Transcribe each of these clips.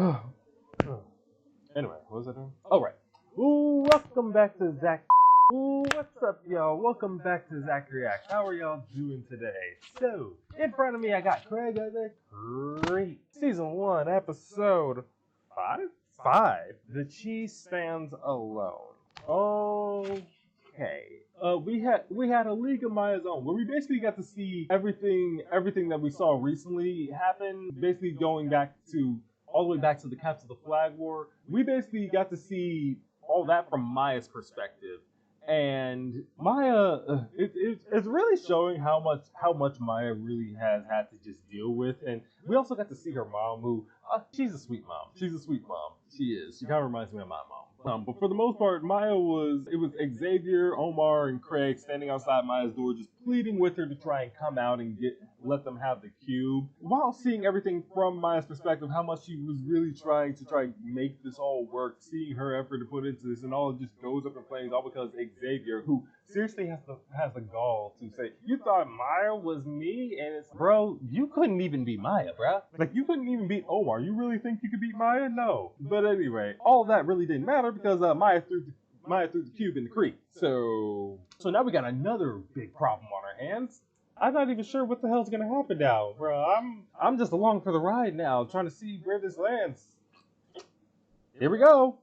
Anyway, what was I doing? Oh, right. Ooh, welcome back to Zach. Ooh, what's up, y'all? Welcome back to ZachReacts. How are y'all doing today? So, in front of me, I got Craig of the Creek. Season 1, episode 5? 5. The Cheese Stands Alone. Okay. We had a League of Maya's Own where we basically got to see everything that we saw recently happen, basically going back to all the way back to the Capture the Flag War. We basically got to see all that from Maya's perspective. And Maya, it's really showing how much Maya really has had to just deal with. And we also got to see her mom, who she's a sweet mom. She's a sweet mom. She is. She kind of reminds me of my mom. But for the most part, Maya was Xavier, Omar, and Craig standing outside Maya's door, just pleading with her to try and come out and let them have the cube. While seeing everything from Maya's perspective, how much she was really trying to make this all work, seeing her effort to put into this, and all just goes up in flames, all because Xavier, who seriously has the gall to say, "You thought Maya was me?" And it's, bro, you couldn't even beat Maya, bro. Like, you couldn't even beat Omar. You really think you could beat Maya? No. But anyway, all that really didn't matter because Maya threw the cube in the creek. So now we got another big problem on our hands. I'm not even sure what the hell's gonna happen now, bro. I'm just along for the ride now, trying to see where this lands. Here we go.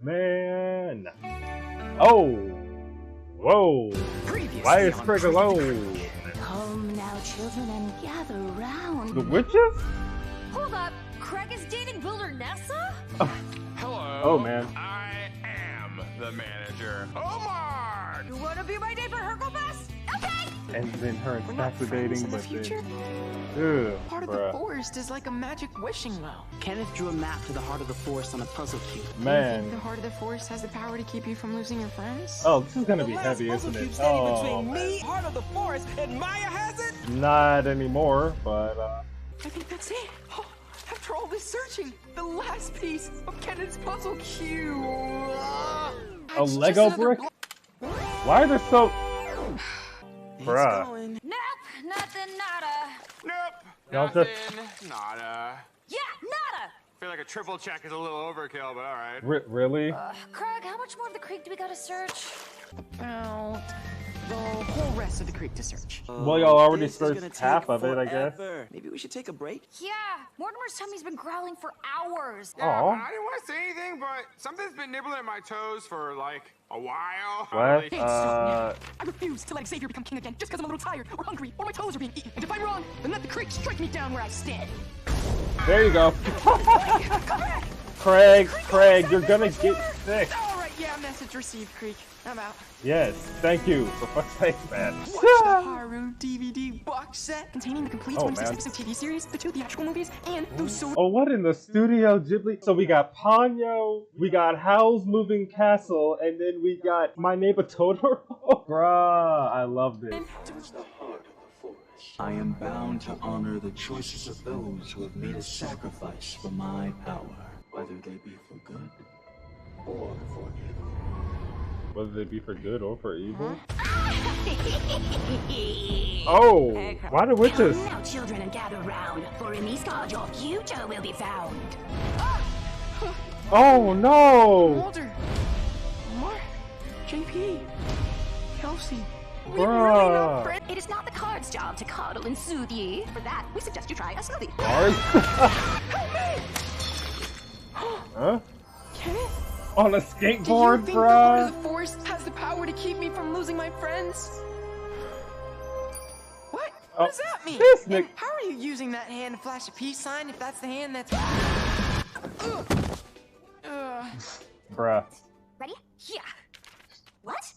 Man. Oh. Whoa. Why is Craig alone? Come now, children, and gather round. The witches? Hold up. Craig is dating Builder Nessa? Hello. Oh, man. I am the manager. Omar! You want to be my neighbor, Hercules? Okay. And then her and Stacks are dating, but then... Part of the forest is like a magic wishing well. Kenneth drew a map to the heart of the forest on a puzzle cube. Man. You think the heart of the forest has the power to keep you from losing your friends? Oh, this is gonna be heavy, isn't it? Oh, between me, heart of the forest, and Maya has it? Not anymore, but I think that's it. Oh, after all this searching, the last piece of Kenneth's puzzle cube. a Lego brick? Why are there so... Bruh. Nope, nothing, nada. Nope. Y'all Nothing. Nada. Yeah, nada. I feel like a triple check is a little overkill, but alright. Really? Craig, how much more of the creek do we gotta search? About the whole rest of the creek to search. Well, y'all already This is gonna searched take half of it, I guess. forever. Maybe we should take a break? Yeah, Mortimer's tummy's been growling for hours. Yeah, Aw. I didn't want to say anything, but something's been nibbling at my toes for like a while. What? Hey, stop now. I refuse to let Xavier become king again just because I'm a little tired or hungry or my toes are being eaten. And if I'm wrong, then let the creek strike me down where I stand. There you go. Come back! Craig, you're gonna get sick. Alright, yeah, message received, Creek. I'm out. Yes, thank you. For fuck's sake, man. Watch the Haru DVD box set containing the complete Oh, 26 man. episode TV series, the 2 theatrical movies, and Uso. Oh, what in the Studio Ghibli? So we got Ponyo, we got Howl's Moving Castle, and then we got My Neighbor Totoro. Bruh, I loved it. I am bound to honor the choices of those who have made a sacrifice for my power, whether they be for good or for evil. Whether they be for good or for evil? Oh, why the witches? Come now, children, and gather round, for in these cards your future will be found. Oh no! Walter, Mark, JP, Kelsey. Bruh. It is not the card's job to coddle and soothe ye. For that, we suggest you try a smoothie. Sorry? Huh? Kenneth? On a Do you skateboard, think the heart bruh? of the forest has the power to keep me from losing my friends? What? What does that mean? This Nick. How are you using that hand to flash a peace sign if that's the hand that's... Bruh. Ready? Yeah. What?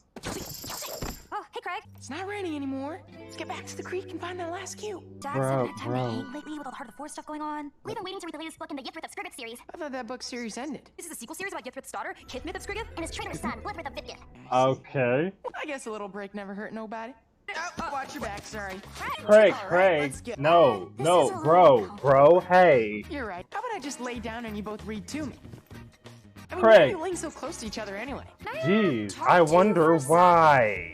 Oh, hey, Craig. It's not raining anymore. Let's get back to the creek and find that last cube. Dax, haven't had time to hang lately with all the Heart of the Forest stuff going on. We've been waiting to read the latest book in the Yiphrith of Scribbit series. I thought that book series ended. This is a sequel series about Yiphrith's daughter, Kithmith of Scriggith, and his traitor's son, Blithwith of Vidgith. Okay. I guess a little break never hurt nobody. Watch your back, sorry. Craig, All right, Craig, let's get- no, This no, is a little bro, uncomfortable. hey. You're right. How about I just lay down and you both read to me? I mean, Craig. why are you laying so close to each other anyway? Jeez, Talk I to you wonder for a sec. why.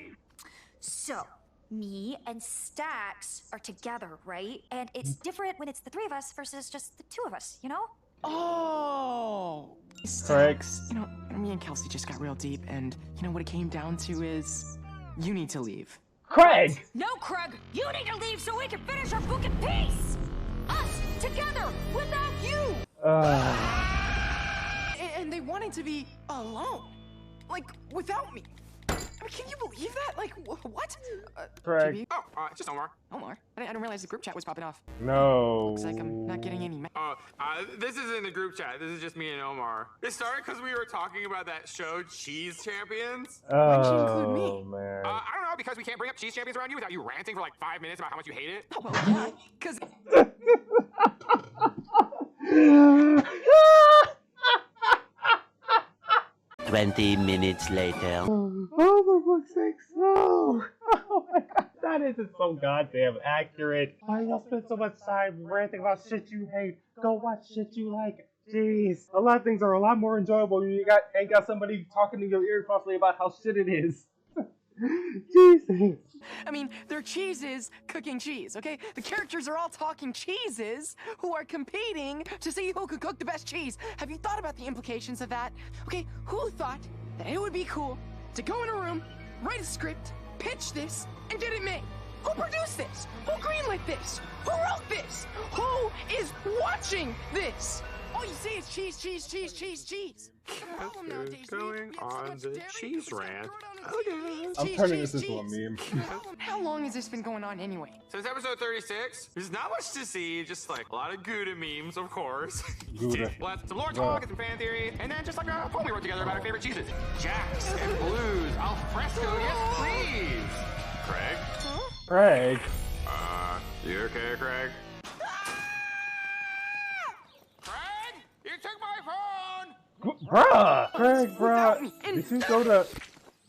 So, me and Stax are together, right? And it's different when it's the three of us versus just the two of us, you know? Oh! Craig. Stax, you know, me and Kelsey just got real deep, and you know what it came down to is you need to leave. Craig! No, Craig, you need to leave so we can finish our book in peace! Us, together, without you! And they wanted to be alone. Like, without me. I mean, can you believe that? Like, what? Craig. GB? Oh, it's just Omar. Omar? I didn't realize the group chat was popping off. No. Looks like I'm not getting any This isn't the group chat. This is just me and Omar. It started because we were talking about that show, Cheese Champions. Why'd you include me? Oh, man. I don't know, because we can't bring up Cheese Champions around you without you ranting for like 5 minutes about how much you hate it. Oh, well, yeah, because 20 minutes later. Oh, for fuck's sake, no! Oh my god, that isn't so goddamn accurate. Why y'all spend so much time ranting about shit you hate? Go watch shit you like. Jeez, a lot of things are a lot more enjoyable when you ain't got somebody talking to your ear constantly about how shit it is. Jesus. I mean, they're cheeses cooking cheese, okay? The characters are all talking cheeses who are competing to see who could cook the best cheese. Have you thought about the implications of that? Okay, who thought that it would be cool to go in a room, write a script, pitch this, and get it made? Who produced this? Who greenlit this? Who wrote this? Who is watching this? All you see is cheese, cheese, cheese, cheese, cheese. The problem nowadays, going we have so on much the dairy cheese that we rant. throw it on the cheese. I'm Cheese, turning cheese, this into a cheese. meme. How long has this been going on anyway? Since episode 36, there's not much to see, just like a lot of Gouda memes, of course. Gouda. Some lore talk and some fan theory, and then just like a poem we wrote together about our favorite cheeses. Jacks and blues, al fresco, yes please. Craig? Craig. You okay, Craig? Craig? You took my phone! Bruh! Craig, Without bruh. me. Did you go to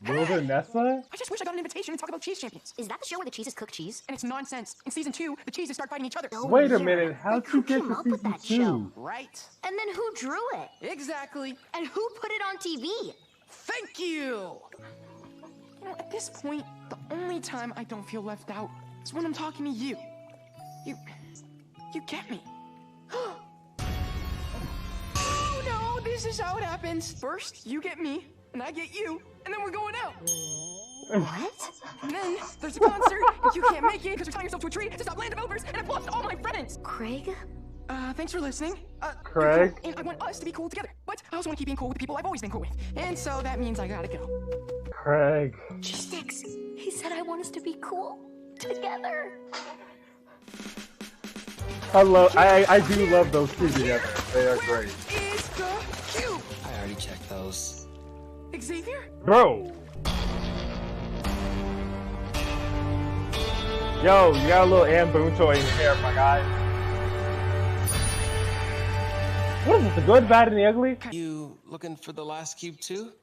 Wildernessa? I just wish I got an invitation to talk about cheese champions. Is that the show where the cheeses cook cheese? And it's nonsense. In season 2, the cheeses start fighting each other. Wait a weird. minute, how'd Like, you who get came to up with season that 2? show? Right. And then who drew it? Exactly. And who put it on TV? Thank you! You know, at this point, the only time I don't feel left out is when I'm talking to you. You get me. Oh no, this is how it happens. First, you get me, and I get you, and then we're going out. What? And then there's a concert, and you can't make it because you're tying yourself to a tree to stop land developers, and I've lost all my friends. Craig? Thanks for listening. Craig? And I want us to be cool together, but I also want to keep being cool with the people I've always been cool with. And so that means I gotta go. Craig. Sticks. He said I want us to be cool together. I do love those two together. They are Where great. is the cube? I already checked those. Xavier? Bro! Yo, you got a little Ann Boone toy in your hair, my guy. What is it, the good, bad, and the ugly? You looking for the last cube too?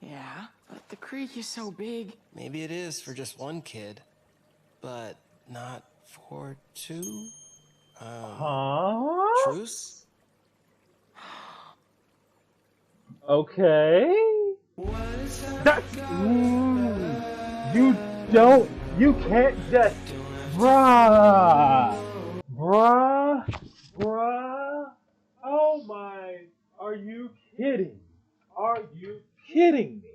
Yeah, but the creek is so big. Maybe it is for just one kid, but not for two? Huh? Truce? Okay. That's... You can't just... Bruh! Oh my... Are you kidding? Are you kidding me?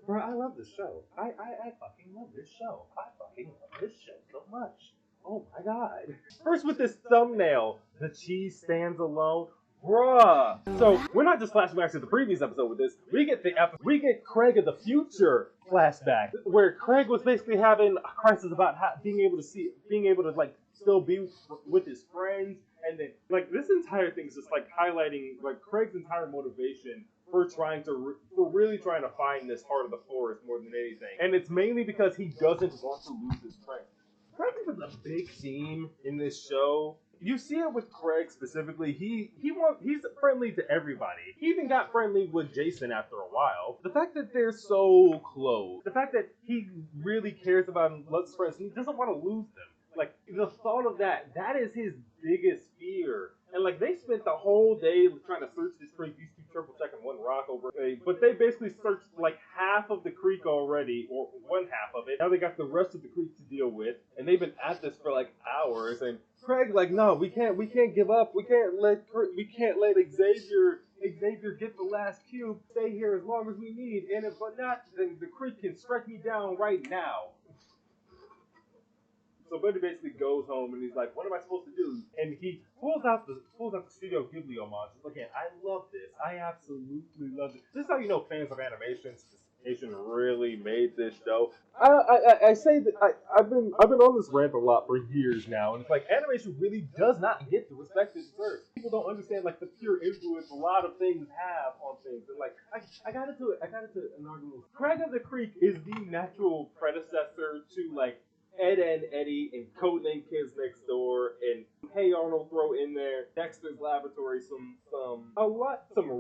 Bruh, I love this show. I fucking love this show. I fucking love this show so much. Oh my god. First with this thumbnail, the cheese stands alone. Bruh. So we're not just flashing back to the previous episode with this. We get Craig of the future flashback, where Craig was basically having a crisis about being able to like still be with his friends, and then like this entire thing is just like highlighting like Craig's entire motivation for really trying to find this heart of the forest more than anything, and it's mainly because he doesn't want to lose his friends. Craig is a big theme in this show. you see it with Craig specifically. He's friendly to everybody. He even got friendly with Jason after a while. The fact that they're so close, the fact that he really cares about Lut's friends, and he doesn't want to lose them. Like, the thought of that is his biggest fear. And like, they spent the whole day trying to search this creek. These two triple checking one rock over. But they basically searched like half of the creek already, or one half of it. Now they got the rest of the creek to deal with, and they've been at this for like hours. And Craig like, no, we can't give up. We can't let Xavier get the last cube. Stay here as long as we need. And if not, then the creek can strike me down right now. So Buddy basically goes home and he's like, what am I supposed to do? And he pulls out the Studio Ghibli homage. He's like, yeah, I love this. I absolutely love it. This is how you know fans of animation really made this show. I say that I've been on this rant a lot for years now, and it's like animation really does not get the respect it deserves. People don't understand like the pure influence a lot of things have on things. And like I got into an argument. Craig of the Creek is the natural predecessor to like Ed and Eddie and Codename Kids Next Door and Hey Arnold throw in there, Dexter's Laboratory, some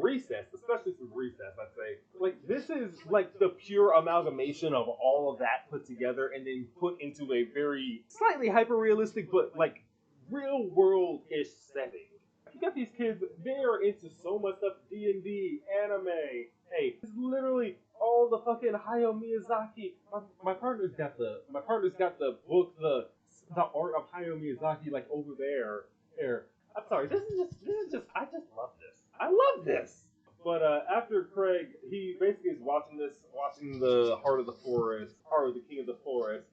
Recess, especially some Recess, I'd say. Like, this is like the pure amalgamation of all of that put together and then put into a very slightly hyper-realistic but like real world-ish setting. You got these kids, they are into so much stuff, D&D, anime. Hey, it's literally all the fucking Hayao Miyazaki. My partner's got the book, the art of Hayao Miyazaki like over there. I'm sorry, this is just I just love this. I love this. But after Craig, he basically is watching the Heart of the King of the Forest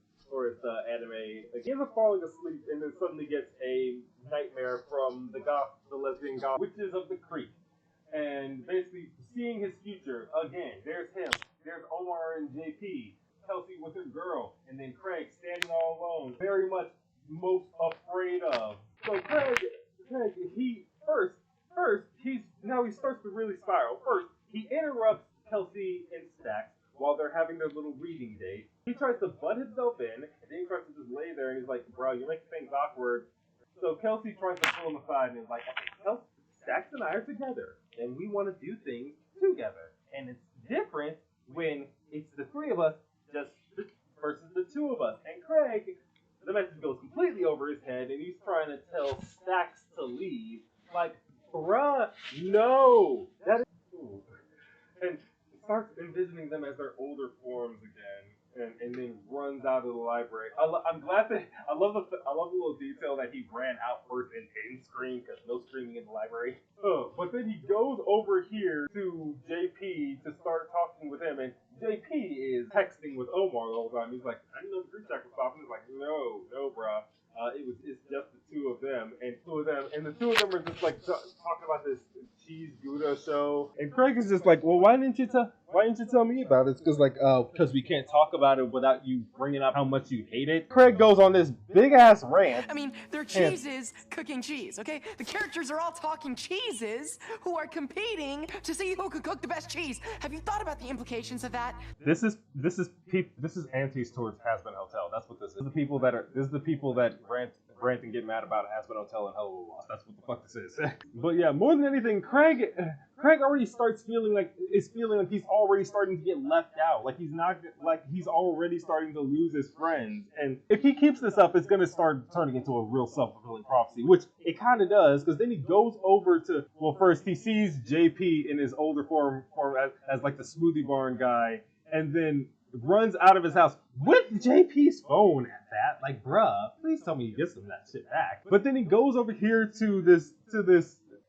anime. He ends up falling asleep and then suddenly gets a nightmare from the lesbian goth witches of the creek. And basically seeing his future again. There's him. There's Omar and JP. Kelsey with her girl. And then Craig standing all alone. Very much most afraid of. So Craig, he starts to really spiral. First, he interrupts Kelsey and Stax while they're having their little reading date. He tries to butt himself in, and then he tries to just lay there, and he's like, bro, you're making things awkward. So Kelsey tries to pull him aside, and is like, okay, Stax and I are together, and we want to do things together. And it's different when it's the three of us versus the two of us. And Craig, the message goes completely over his head, and he's trying to tell Stax to leave. Like, bruh, no! That is cool. And starts envisioning them as their older forms again, and then runs out of the library. I'm glad that I love the little detail that he ran out first and didn't scream because no screaming in the library. But then he goes over here to JP to start talking with him, and JP is texting with Omar the whole time. He's like, I didn't know the group chat was popping. He's like, no, bruh. It's just the two of them, and the two of them are just like talking about this cheese Gouda show, and Craig is just like, well, why didn't you tell me about it? It's because we can't talk about it without you bringing up how much you hate it. Craig goes on this big ass rant. I mean, they're cheeses cooking cheese, okay? The characters are all talking cheeses who are competing to see who can cook the best cheese. Have you thought about the implications of that? This is antis towards Hazbin Hotel. That's what this is. This is the people that rant and get mad about Hazbin Hotel and Hell of a Lost. That's what the fuck this is. But yeah, more than anything, Craig already starts feeling like he's already starting to get left out. Like he's already starting to lose his friends. And if he keeps this up, it's gonna start turning into a real self-fulfilling prophecy, which it kind of does, because then he goes over to, well, first he sees JP in his older form as like the smoothie barn guy, and then runs out of his house with JP's phone at that. Like, bruh, please tell me you get some of that shit back. But then he goes over here to this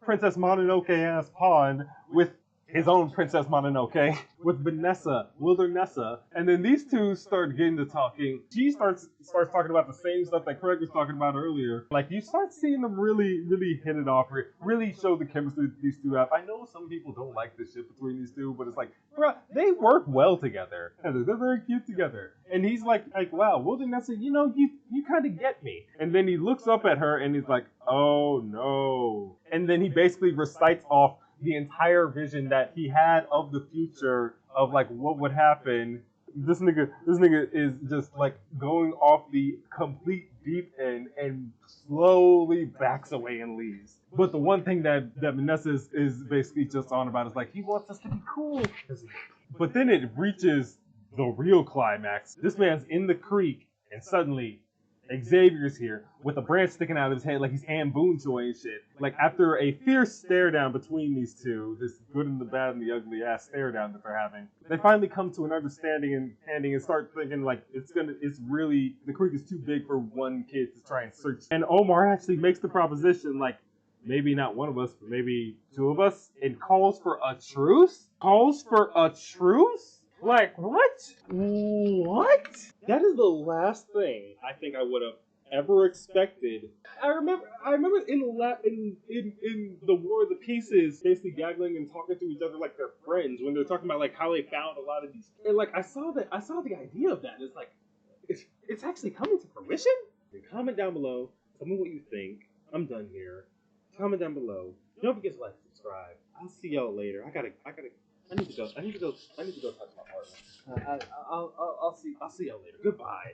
Princess Mononoke ass pond with his own Princess Mononoke, with Wildernessa, and then these two start getting to talking. She starts talking about the same stuff that Craig was talking about earlier. Like, you start seeing them really, really hit it off, really show the chemistry that these two have. I know some people don't like the shit between these two, but it's like, bruh, they work well together. They're very cute together. And he's like, wow, Wildernessa, you kind of get me. And then he looks up at her and he's like, oh no. And then he basically recites off the entire vision that he had of the future, of like what would happen This nigga is just like going off the complete deep end and slowly backs away and leaves. But the one thing that Vanessa is basically just on about is like, he wants us to be cool. But then it reaches the real climax. This man's in the creek and suddenly Xavier's here with a branch sticking out of his head like he's Anne Boone toy and shit. Like after a fierce stare down between these two, this good and the bad and the ugly ass stare down that they're having, they finally come to an understanding and start thinking like it's really, the creek is too big for one kid to try and search. And Omar actually makes the proposition like, maybe not one of us, but maybe two of us, and calls for a truce? Calls for a truce? Like, what? What? That is the last thing I think I would have ever expected. I remember in the War of the Pieces, basically gaggling and talking to each other like they're friends when they're talking about like how they found a lot of these. And like I saw the idea of that. It's like it's actually coming to fruition. Comment down below. Tell me what you think. I'm done here. Comment down below. Don't forget to like, subscribe. I'll see y'all later. I need to go touch my partner. I'll see y'all later. Goodbye.